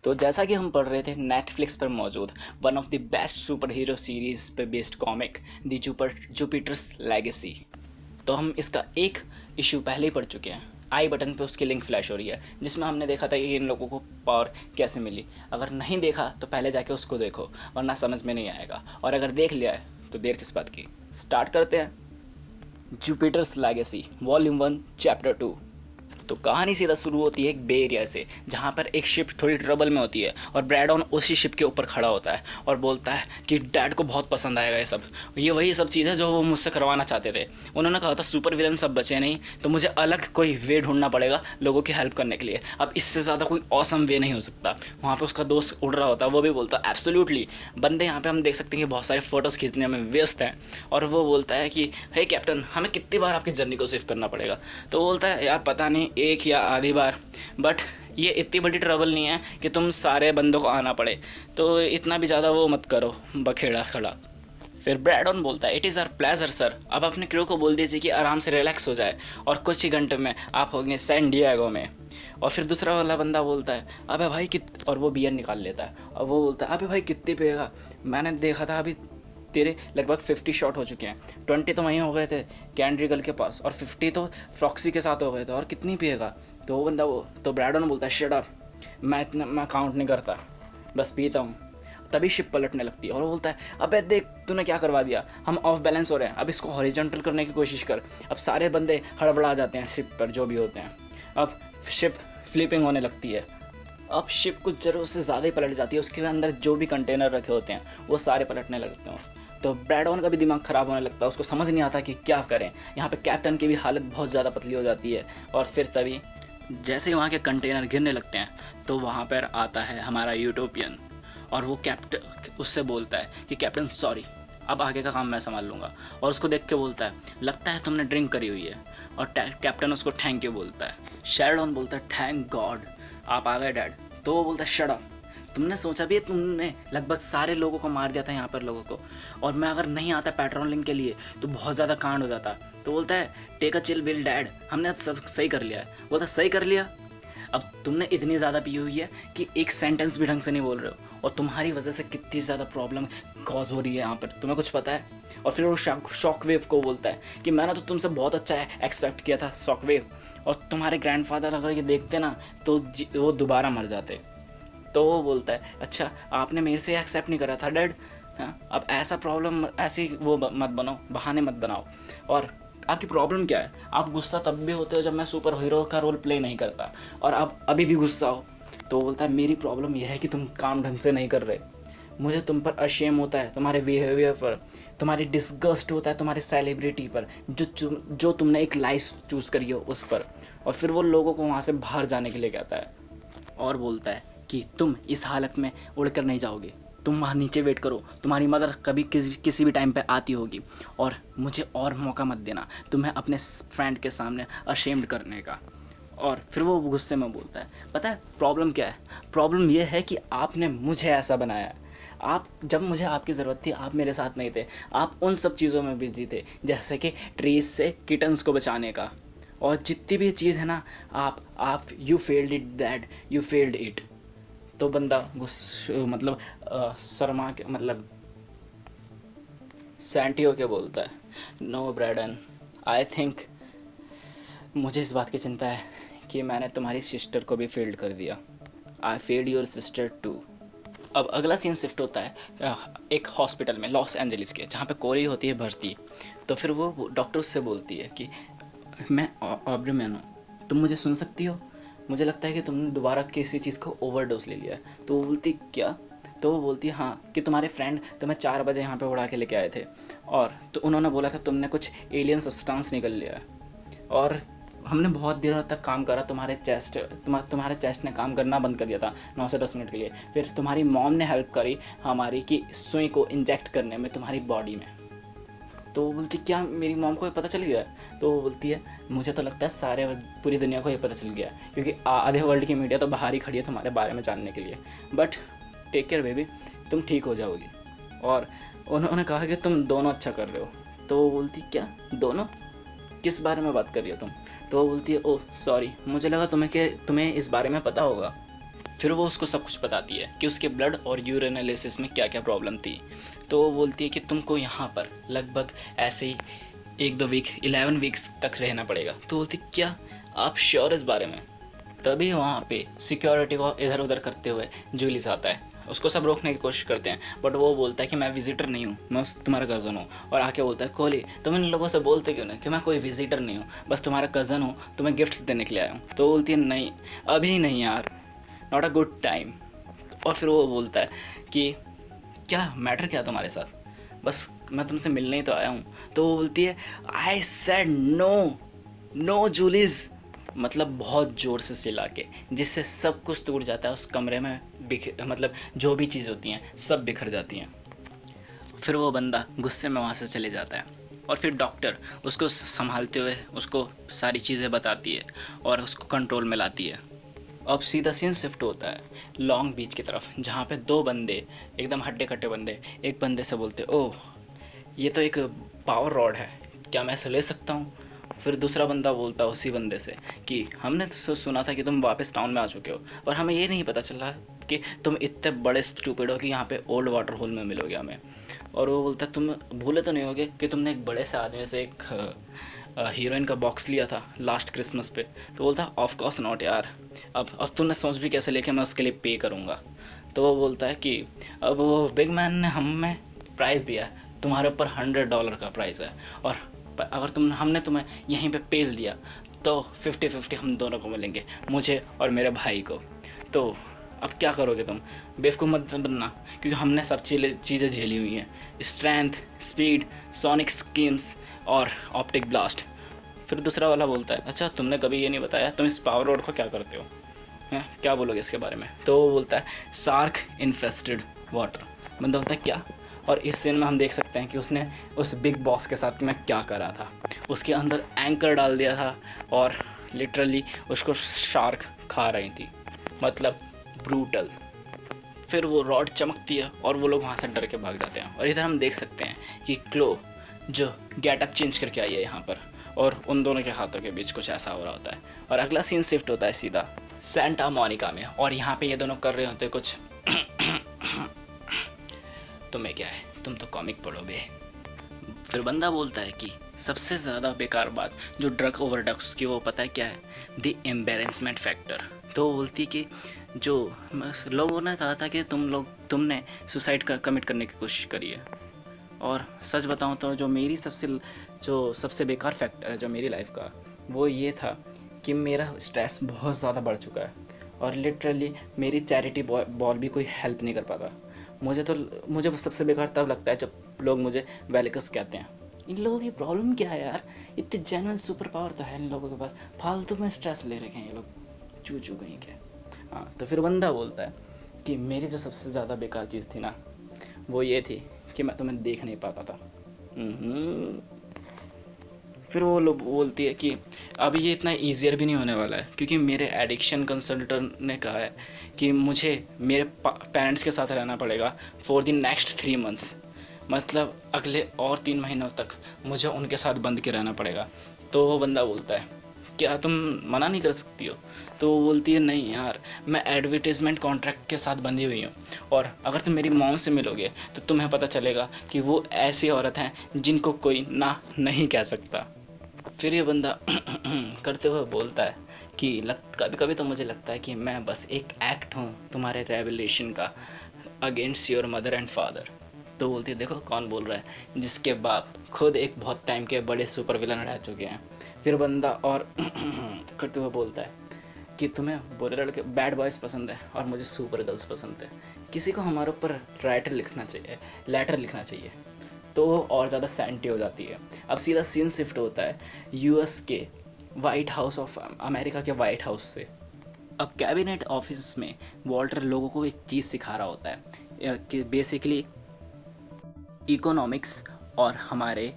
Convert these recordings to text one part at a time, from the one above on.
तो जैसा कि हम पढ़ रहे थे नेटफ्लिक्स पर मौजूद one of the best super hero series पे based comic the Jupiter's legacy. तो हम इसका एक इशू पहले ही पढ़ चुके हैं। आई बटन पे उसकी लिंक फ्लैश हो रही है जिसमें हमने देखा था कि इन लोगों को पावर कैसे मिली। अगर नहीं देखा तो पहले जाके उसको देखो वरना समझ में नहीं आएगा, और अगर देख लिया है तो देर किस बात की। स्टार्ट करते हैं। Jupiter's legacy volume 1 chapter 2। तो कहानी सीधा शुरू होती है एक बे एरिया से, जहाँ पर एक शिप थोड़ी ट्रबल में होती है और ब्रैडन उसी शिप के ऊपर खड़ा होता है और बोलता है कि डैड को बहुत पसंद आएगा ये वही सब चीज़ है जो वो मुझसे करवाना चाहते थे। उन्होंने कहा था सुपर विलन सब बचे नहीं तो मुझे अलग कोई वे ढूंढना पड़ेगा लोगों की हेल्प करने के लिए। अब इससे ज़्यादा कोई ऑसम वे नहीं हो सकता। वहाँ पर उसका दोस्त उड़ रहा होता है, वो भी बोलता है एब्सोल्युटली। बंदे यहाँ पर हम देख सकते हैं कि बहुत सारे फ़ोटोज़ खींचने में व्यस्त हैं, और वो बोलता है कि हे कैप्टन, हमें कितनी बार आपकी जर्नी को सेव करना पड़ेगा। तो वो बोलता है यार पता नहीं, एक या आधी बार, बट ये इतनी बड़ी ट्रबल नहीं है कि तुम सारे बंदों को आना पड़े, तो इतना भी ज़्यादा वो मत करो बखेड़ा खड़ा। फिर ब्रैडन बोलता है it is our pleasure sir. अब अपने क्रू को बोल दीजिए कि आराम से रिलैक्स हो जाए और कुछ ही घंटे में आप होंगे सैन डिएगो में। और फिर दूसरा वाला बंदा बोलता है अबे भाई और वो बियर निकाल लेता है और वो बोलता है अबे भाई कितनी पिएगा, मैंने देखा था अभी तेरे लगभग 50 शॉट हो चुके हैं, 20 तो वहीं हो गए थे कैंड्रिगल के पास और 50 तो फ्रॉक्सी के साथ हो गए थे, और कितनी पिएगा। तो वो बंदा तो ब्रैडन बोलता है शट अप, मैं काउंट नहीं करता, बस पीता हूँ। तभी शिप पलटने लगती है और वो बोलता है अबे देख तूने क्या करवा दिया, हम ऑफ बैलेंस हो रहे हैं, अब इसको हॉरिजॉन्टल करने की कोशिश कर। अब सारे बंदे हड़बड़ा जाते हैं शिप पर जो भी होते हैं। अब शिप फ्लिपिंग होने लगती है। अब शिप कुछ ज़रूरत से ज़्यादा ही पलट जाती है, उसके अंदर जो भी कंटेनर रखे होते हैं वो सारे पलटने लगते हैं। तो ब्रैडन का भी दिमाग ख़राब होने लगता है, उसको समझ नहीं आता कि क्या करें। यहाँ पे कैप्टन की भी हालत बहुत ज़्यादा पतली हो जाती है। और फिर तभी जैसे ही वहाँ के कंटेनर गिरने लगते हैं तो वहाँ पर आता है हमारा यूटोपियन, और वो कैप्टन उससे बोलता है कि कैप्टन सॉरी, अब आगे का काम मैं संभाल लूँगा। और उसको देख के बोलता है लगता है तुमने ड्रिंक करी हुई है। और कैप्टन उसको थैंक यू बोलता है। शेरडॉन बोलता है थैंक गॉड आप आ गए डैड। तो वो बोलता है शट अप, तुमने सोचा भी है तुमने लगभग सारे लोगों को मार दिया था यहाँ पर लोगों को, और मैं अगर नहीं आता पेट्रोलिंग के लिए तो बहुत ज़्यादा कांड हो जाता। तो बोलता है take a chill pill dad, हमने अब सब सही कर लिया है। बोलता सही कर लिया, अब तुमने इतनी ज़्यादा पी हुई है कि एक सेंटेंस भी ढंग से नहीं बोल रहे हो, और तुम्हारी वजह से कितनी ज़्यादा प्रॉब्लम कॉज हो रही है यहाँ पर, तुम्हें कुछ पता है। और फिर वो शॉक वेव को बोलता है कि मैंने तो तुमसे बहुत अच्छा एक्सपेक्ट किया था शॉक वेव, और तुम्हारे ग्रैंडफादर अगर ये देखते ना तो वो दोबारा मर जाते। तो वो बोलता है अच्छा आपने मेरे से एक्सेप्ट नहीं करा था डैड, हाँ अब ऐसा प्रॉब्लम ऐसी वो मत बनाओ, बहाने मत बनाओ। और आपकी प्रॉब्लम क्या है, आप गुस्सा तब भी होते हो जब मैं सुपर हीरो का रोल प्ले नहीं करता, और आप अभी भी गुस्सा हो। तो बोलता है मेरी प्रॉब्लम यह है कि तुम काम ढंग से नहीं कर रहे, मुझे तुम पर अशेम होता है, तुम्हारे बिहेवियर पर, तुम्हारी डिस्गस्ट होता है तुम्हारी सेलिब्रिटी पर, जो तुमने एक लाइफ चूज़ करी हो उस पर। और फिर वो लोगों को वहाँ से बाहर जाने के लिए कहता है और बोलता है कि तुम इस हालत में उड़कर नहीं जाओगे, तुम वहाँ नीचे वेट करो, तुम्हारी मदर कभी किसी भी टाइम पे आती होगी, और मुझे और मौका मत देना तुम्हें अपने फ्रेंड के सामने अशेम्ड करने का। और फिर वो गुस्से में बोलता है पता है प्रॉब्लम क्या है, प्रॉब्लम ये है कि आपने मुझे ऐसा बनाया है। आप जब मुझे आपकी ज़रूरत थी आप मेरे साथ नहीं थे, आप उन सब चीज़ों में बिजी थे जैसे कि ट्रीज से किटन्स को बचाने का, और जितनी भी चीज़ है ना आप you failed it dad, you failed it. तो बंदा मतलब शर्मा के मतलब सैंटियो के बोलता है नो ब्रैडन, आई थिंक मुझे इस बात की चिंता है कि मैंने तुम्हारी सिस्टर को भी फेल्ड कर दिया, I failed your sister too. अब अगला सीन शिफ्ट होता है एक हॉस्पिटल में लॉस एंजलिस के, जहाँ पे कोरी होती है भर्ती। तो फिर वो डॉक्टर उससे बोलती है कि मैं ऑब्री मैन हूँ, तुम मुझे सुन सकती हो, मुझे लगता है कि तुमने दोबारा किसी चीज़ को ओवरडोज ले लिया है। तो वो बोलती क्या, तो वो बोलती है हाँ कि तुम्हारे फ्रेंड तुम्हें 4 बजे यहाँ पे उड़ा के लेके आए थे, और तो उन्होंने बोला था तुमने कुछ एलियन सब्सटेंस निकल लिया है, और हमने बहुत देर तक काम करा, तुम्हारे चेस्ट ने काम करना बंद कर दिया था 9 से 10 मिनट के लिए। फिर तुम्हारी मॉम ने हेल्प करी हमारी कि सुई को इंजेक्ट करने में तुम्हारी बॉडी में। तो वो बोलती क्या मेरी मॉम को ये पता चल गया? तो वो बोलती है मुझे तो लगता है पूरी दुनिया को ये पता चल गया, क्योंकि आधे वर्ल्ड की मीडिया तो बाहर ही खड़ी है तुम्हारे बारे में जानने के लिए, बट टेक केयर बेबी, तुम ठीक हो जाओगी। और उन्होंने कहा कि तुम दोनों अच्छा कर रहे हो। तो वो बोलती क्या दोनों, किस बारे में बात कर रही हो तुम? तो वो बोलती है ओह सॉरी, मुझे लगा तुम्हें इस बारे में पता होगा। फिर वो उसको सब कुछ बताती है कि उसके ब्लड और यूरिन एनालिसिस में क्या क्या प्रॉब्लम थी। तो वो बोलती है कि तुमको यहाँ पर लगभग ऐसे ही 1-2 वीक 11 वीक्स तक रहना पड़ेगा। तो बोलती क्या आप श्योर इस बारे में? तभी वहाँ पे सिक्योरिटी को इधर उधर करते हुए जूलिस आता है। उसको सब रोकने की कोशिश करते हैं बट वो बोलता है कि मैं विजिटर नहीं हूँ, मैं तुम्हारा कज़न हूँ। और आके बोलता है कोहली तुम इन लोगों से बोलते क्यों नहीं कि मैं कोई विजिटर नहीं हूँ, बस तुम्हारा कज़न हूँ, तुम्हें गिफ्ट देने के लिए आया हूँ। तो बोलती है नहीं अभी नहीं यार, नॉट अ गुड टाइम। और फिर वो बोलता है कि क्या मैटर क्या तुम्हारे साथ, बस मैं तुमसे मिलने ही तो आया हूँ। तो वो बोलती है आई सेड नो नो जूलिस, मतलब बहुत ज़ोर से चिल्ला के, जिससे सब कुछ टूट जाता है उस कमरे में। मतलब जो भी चीज़ होती हैं सब बिखर जाती हैं। फिर वो बंदा गुस्से में वहाँ से चले जाता है और फिर डॉक्टर उसको संभालते हुए उसको सारी चीज़ें बताती है और उसको कंट्रोल में लाती है। अब सीधा सीन शिफ्ट होता है लॉन्ग बीच की तरफ, जहाँ पे 2 बंदे एकदम हड्डे कट्टे बंदे एक बंदे से बोलते ओह ये तो एक पावर रॉड है, क्या मैं इसे ले सकता हूँ? फिर दूसरा बंदा बोलता है उसी बंदे से कि हमने तो सुना था कि तुम वापस टाउन में आ चुके हो और हमें ये नहीं पता चला कि तुम इतने बड़े स्टूपिड हो कि यहाँ पे ओल्ड वाटर होल में मिलोगे हमें। और वो बोलता है तुम भूले तो नहीं होगे कि तुमने एक बड़े से आदमी से एक हीरोइन का बॉक्स लिया था लास्ट क्रिसमस पे? तो बोलता है ऑफ कोर्स नॉट यार, अब तुमने सोच भी कैसे लेके मैं उसके लिए पे करूँगा? तो वो बोलता है कि अब वो बिग मैन ने हमें प्राइज़ दिया है, तुम्हारे ऊपर $100 का प्राइज़ है और अगर हमने तुम्हें यहीं पे पेल दिया तो 50-50 हम दोनों को मिलेंगे, मुझे और मेरे भाई को। तो अब क्या करोगे तुम? बेवकूफ़ मत बनना, क्योंकि हमने सब चीज़ें झेली हुई हैं, स्ट्रेंथ, स्पीड, सोनिक स्किन्स और ऑप्टिक ब्लास्ट। फिर दूसरा वाला बोलता है अच्छा तुमने कभी ये नहीं बताया तुम इस पावर रोड को क्या करते हो, हैं क्या बोलोगे इसके बारे में? तो वो बोलता है शार्क इन्फेस्टेड वाटर। बंदा बोलता है क्या? और इस सीन में हम देख सकते हैं कि उसने उस बिग बॉस के साथ में क्या करा था, उसके अंदर एंकर डाल दिया था और लिटरली उसको शार्क खा रही थी, मतलब ब्रूटल। फिर वो रॉड चमकती है और वो लोग वहाँ से डर के भाग जाते हैं। और इधर हम देख सकते हैं कि क्लो जो गेटअप चेंज करके आई है यहाँ पर, और उन दोनों के हाथों के बीच कुछ ऐसा हो रहा होता है। और अगला सीन शिफ्ट होता है सीधा सेंटा मोनिका में, और यहाँ पे ये दोनों कर रहे होते कुछ तुम्हें क्या है, तुम तो कॉमिक पढ़ोगे। फिर बंदा बोलता है कि सबसे ज़्यादा बेकार बात जो ड्रग ओवरडोज की वो पता है क्या है? The embarrassment factor. तो वो बोलती है कि जो लोगों ने कहा था कि तुमने सुसाइड कमिट करने की कोशिश करी है, और सच बताऊं तो जो सबसे बेकार फैक्टर है जो मेरी लाइफ का, वो ये था कि मेरा स्ट्रेस बहुत ज़्यादा बढ़ चुका है और लिटरली मेरी चैरिटी बॉल भी कोई हेल्प नहीं कर पाता। मुझे सबसे बेकार तब लगता है जब लोग मुझे वेलिकस कहते हैं। इन लोगों की प्रॉब्लम क्या है यार, इतने जेन्युइन सुपर पावर तो है इन लोगों के पास, फालतू में स्ट्रेस ले रखे हैं ये लोग, चू कहीं के। हाँ, तो फिर बंदा बोलता है कि मेरी जो सबसे ज़्यादा बेकार चीज़ थी ना, वो ये थी कि मैं तुम्हें देख नहीं पाता था। फिर वो लोग बोलती है कि अब ये इतना ईजियर भी नहीं होने वाला है, क्योंकि मेरे एडिक्शन कंसल्टेंट ने कहा है कि मुझे मेरे पेरेंट्स के साथ रहना पड़ेगा फॉर द नेक्स्ट 3 मंथ्स, मतलब अगले और 3 महीनों तक मुझे उनके साथ बंद के रहना पड़ेगा। तो वो बंदा बोलता है क्या तुम मना नहीं कर सकती हो? तो वो बोलती है नहीं यार, मैं एडवर्टीज़मेंट कॉन्ट्रैक्ट के साथ बंधी हुई हूँ, और अगर तुम मेरी मॉम से मिलोगे तो तुम्हें पता चलेगा कि वो ऐसी औरत हैं जिनको कोई ना नहीं कह सकता। फिर ये बंदा करते हुए बोलता है कि कभी कभी तो मुझे लगता है कि मैं बस एक एक्ट हूँ तुम्हारे रेवलेशन का against your mother and father. तो बोलती है देखो कौन बोल रहा है, जिसके बाप खुद एक बहुत टाइम के बड़े सुपर विलन रह चुके हैं। फिर बंदा और करते हुए बोलता है कि तुम्हें बुरे लड़के बैड बॉयज़ पसंद है और मुझे सुपर गर्ल्स पसंद है, किसी को हमारे ऊपर लेटर लिखना चाहिए। तो वो और ज़्यादा सैंटी हो जाती है। अब सीधा सीन शिफ्ट होता है यूएस के वाइट हाउस ऑफ अमेरिका के वाइट हाउस से। अब कैबिनेट ऑफिस में वॉल्टर लोगों को एक चीज़ सिखा रहा होता है कि बेसिकली इकोनॉमिक्स और हमारे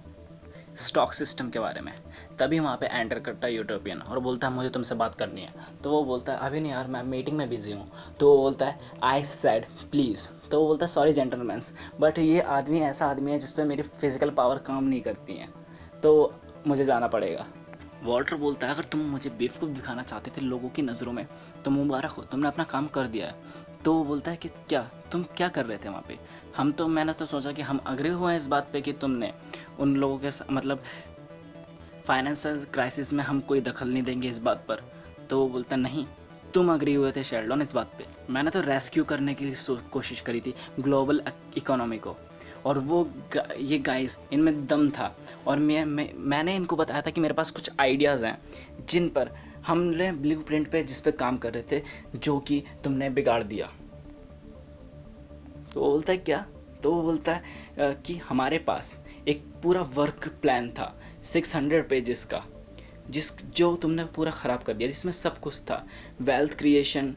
स्टॉक सिस्टम के बारे में। तभी वहाँ पे एंटर करता है यूटोपियन और बोलता है मुझे तुमसे बात करनी है। तो वो बोलता है अभी नहीं यार, मैं मीटिंग में बिजी हूँ। तो वो बोलता है आई सेड प्लीज़। तो वो बोलता है सॉरी जेंटलमैन्स, बट ये ऐसा आदमी है जिस पर मेरी फिज़िकल पावर काम नहीं करती है, तो मुझे जाना पड़ेगा। वॉल्टर बोलता है, अगर तुम मुझे बेवकूफ़ दिखाना चाहते थे लोगों की नज़रों में तो मुबारक हो, तुमने अपना काम कर दिया है। तो वो बोलता है कि क्या तुम क्या कर रहे थे वहाँ पे? मैंने तो सोचा कि हम अग्री हुए हैं इस बात पे कि तुमने उन लोगों के मतलब फाइनेंशियल क्राइसिस में हम कोई दखल नहीं देंगे इस बात पर। तो वो बोलता नहीं, तुम अग्री हुए थे शेल्डन इस बात पे। मैंने तो रेस्क्यू करने की कोशिश करी थी ग्लोबल इकोनॉमी को, और ये गाइस इनमें दम था, और मैंने इनको बताया था कि मेरे पास कुछ आइडियाज़ हैं जिन पर हमने ब्लूप्रिंट पे जिस पे काम कर रहे थे, जो कि तुमने बिगाड़ दिया। तो वो बोलता है क्या? तो वो बोलता है कि हमारे पास एक पूरा वर्क प्लान था 600 पेजेस का, जो तुमने पूरा ख़राब कर दिया, जिसमें सब कुछ था, wealth creation,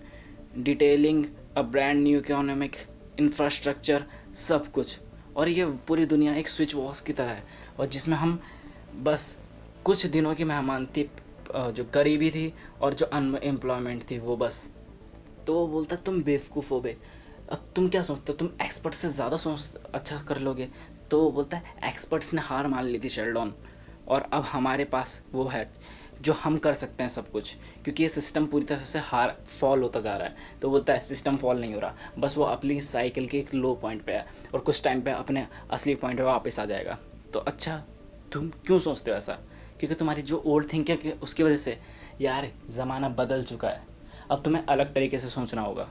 detailing, a brand new economic infrastructure, सब कुछ। और ये पूरी दुनिया एक स्विच बॉक्स की तरह है, और जिसमें हम बस कुछ दिनों की मेहमान थी, जो गरीबी थी और जो अनएम्प्लॉयमेंट थी वो बस। तो वो बोलता तुम बेवकूफ़ हो बे, अब तुम क्या सोचते हो, तुम एक्सपर्ट से ज़्यादा अच्छा कर लोगे? तो वो बोलता है एक्सपर्ट्स ने हार मान ली थी शेल्डन, और अब हमारे पास वो है जो हम कर सकते हैं सब कुछ, क्योंकि ये सिस्टम पूरी तरह से फॉल होता जा रहा है। तो बोलता है सिस्टम फॉल नहीं हो रहा, बस वो अपनी साइकिल के एक लो पॉइंट पे है, और कुछ टाइम पे अपने असली पॉइंट पे वापस आ जाएगा। तो अच्छा, तुम क्यों सोचते हो ऐसा? क्योंकि तुम्हारी जो ओल्ड थिंकिंग है उसकी वजह से यार ज़माना बदल चुका है, अब तुम्हें अलग तरीके से सोचना होगा।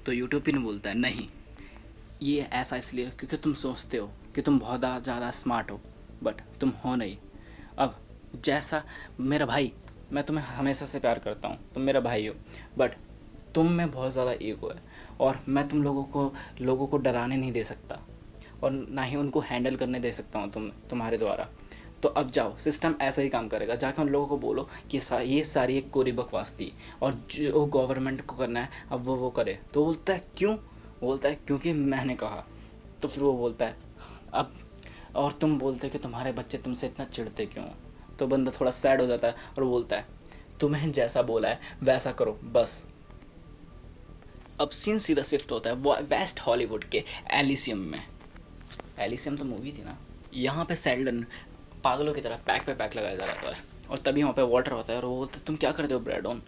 तो यूटोपियन बोलता है नहीं, ये ऐसा इसलिए क्योंकि तुम सोचते हो कि तुम बहुत ज़्यादा स्मार्ट हो, बट तुम हो नहीं। अब जैसा मेरा भाई, मैं तुम्हें हमेशा से प्यार करता हूँ, तुम मेरा भाई हो, बट तुम में बहुत ज़्यादा ईगो है, और मैं तुम लोगों को डराने नहीं दे सकता, और ना ही उनको हैंडल करने दे सकता हूँ तुम्हारे द्वारा। तो अब जाओ, सिस्टम ऐसा ही काम करेगा, जाके उन लोगों को बोलो कि ये सारी एक कोरी बकवास थी, और जो गवर्नमेंट को करना है अब वो करे। तो बोलता है क्यों? बोलता है क्योंकि मैंने कहा। तो फिर वो बोलता है अब, और तुम बोलते कि तुम्हारे बच्चे तुमसे इतना चिढ़ते क्यों? तो बंदा थोड़ा सैड हो जाता है और बोलता है तुम्हें जैसा बोला है वैसा करो बस। अब सीन सीधा शिफ्ट होता है वेस्ट हॉलीवुड के एलिसियम में। एलिसियम तो मूवी थी ना। यहाँ पे सेल्डन पागलों की तरह पैक पे पैक लगाया जा रहा है, और तभी वहाँ पे वाटर होता है, और वो बोलता है तुम क्या कर रहे हो ब्रैडन,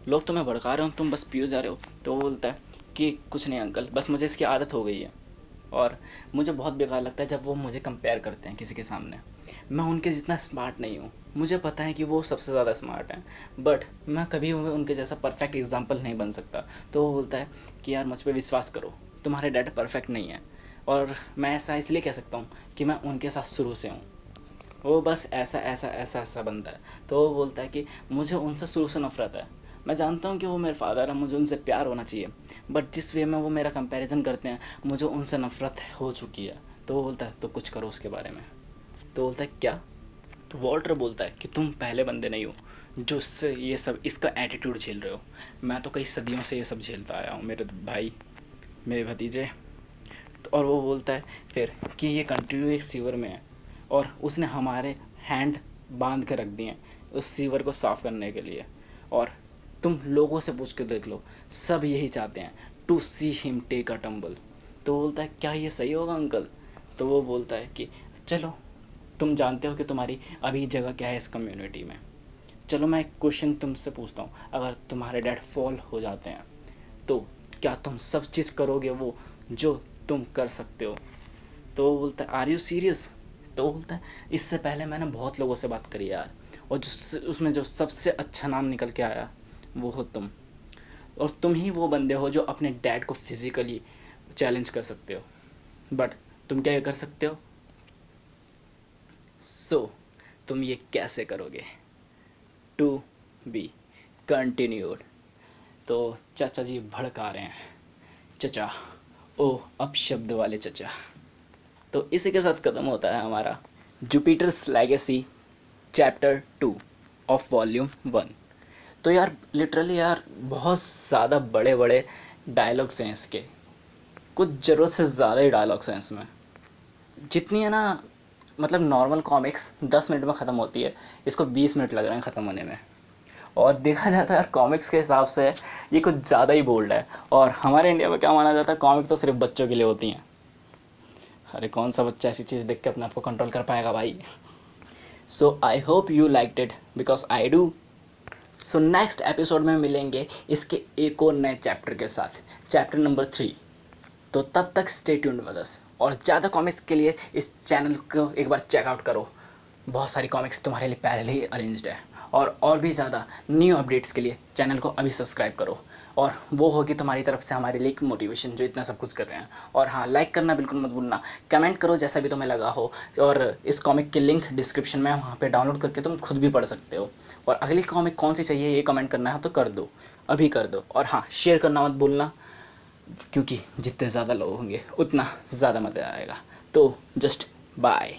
लोग तुम्हें भड़का रहे हो, तुम बस पियो जा रहे हो। तो वो बोलता है कि कुछ नहीं अंकल, बस मुझे इसकी आदत हो गई है, और मुझे बहुत बेकार लगता है जब वो मुझे कंपेयर करते हैं किसी के सामने। मैं उनके जितना स्मार्ट नहीं हूँ, मुझे पता है कि वो सबसे ज़्यादा स्मार्ट हैं, बट मैं कभी उनके जैसा परफेक्ट एग्जाम्पल नहीं बन सकता। तो वो बोलता है कि यार मुझ पर विश्वास करो, तुम्हारे डैड परफेक्ट नहीं है, और मैं ऐसा इसलिए कह सकता हूँ कि मैं उनके साथ शुरू से हूँ। वो बस ऐसा बंदा है। तो वो बोलता है कि मुझे उनसे शुरू से नफरत है, मैं जानता हूँ कि वो मेरे फादर हैं, मुझे उनसे प्यार होना चाहिए, बट जिस वे में वो मेरा कंपैरिजन करते हैं मुझे उनसे नफरत हो चुकी है। तो वो बोलता है तो कुछ करो उसके बारे में। तो बोलता है क्या? तो वॉल्टर बोलता है कि तुम पहले बंदे नहीं हो जो इससे ये सब इसका एटीट्यूड झेल रहे हो, मैं तो कई सदियों से ये सब झेलता आया हूँ, मेरे भाई, मेरे भतीजे। और वो बोलता है फिर कि ये कंटिन्यू एक सीवर में है, और उसने हमारे हैंड बांध के रख दिए हैं उस सीवर को साफ़ करने के लिए, और तुम लोगों से पूछ के देख लो, सब यही चाहते हैं to see him take a tumble. तो बोलता है क्या ये सही होगा अंकल? तो वो बोलता है कि चलो, तुम जानते हो कि तुम्हारी अभी जगह क्या है इस कम्युनिटी में, चलो मैं एक क्वेश्चन तुमसे पूछता हूँ, अगर तुम्हारे डैड फॉल हो जाते हैं तो क्या तुम सब चीज़ करोगे वो जो तुम कर सकते हो? तो वो बोलता है आर यू सीरियस? तो वो बोलता है इससे पहले मैंने बहुत लोगों से बात करी यार, और जो उसमें जो सबसे अच्छा नाम निकल के आया वो हो तुम, और तुम ही वो बंदे हो जो अपने डैड को फिजिकली चैलेंज कर सकते हो, बट तुम क्या कर सकते हो? सो तुम ये कैसे करोगे? To be continued. तो चाचा जी भड़का रहे हैं, चचा, ओ अब शब्द वाले चचा। तो इसी के साथ ख़त्म होता है हमारा Jupiter's legacy chapter 2 of volume 1। तो यार लिटरली यार बहुत ज़्यादा बड़े बड़े डायलॉग्स हैं इसके, कुछ ज़रूरत से ज़्यादा ही डायलॉग्स हैं इसमें। जितनी है ना, मतलब नॉर्मल कॉमिक्स 10 मिनट में ख़त्म होती है, इसको 20 मिनट लग रहे हैं ख़त्म होने में। और देखा जाता है यार कॉमिक्स के हिसाब से ये कुछ ज़्यादा ही बोल्ड है, और हमारे इंडिया में क्या माना जाता है, कॉमिक तो सिर्फ बच्चों के लिए होती हैं। अरे कौन सा बच्चा ऐसी चीज़ देख के अपने आप को कंट्रोल कर पाएगा भाई? So I hope you liked it because I do. So next episode में मिलेंगे इसके एक और नए चैप्टर के साथ, चैप्टर नंबर 3। तो तब तक स्टे ट्यून्ड विद अस, और ज़्यादा कॉमिक्स के लिए इस चैनल को एक बार चेकआउट करो। बहुत सारी कॉमिक्स तुम्हारे लिए पहले ही अरेंज्ड है, और भी ज़्यादा न्यू अपडेट्स के लिए चैनल को अभी सब्सक्राइब करो, और वो होगी तुम्हारी तरफ से हमारे लिए एक मोटिवेशन जो इतना सब कुछ कर रहे हैं। और हाँ, लाइक करना बिल्कुल मत भूलना, कमेंट करो जैसा भी तुम्हें लगा हो, और इस कॉमिक की लिंक डिस्क्रिप्शन में, वहाँ पे डाउनलोड करके तुम खुद भी पढ़ सकते हो। और अगली कॉमिक कौन सी चाहिए ये कमेंट करना है तो कर दो, अभी कर दो। और हाँ, शेयर करना मत भूलना, क्योंकि जितने ज़्यादा लोग होंगे उतना ज़्यादा मज़ा आएगा। तो जस्ट बाय।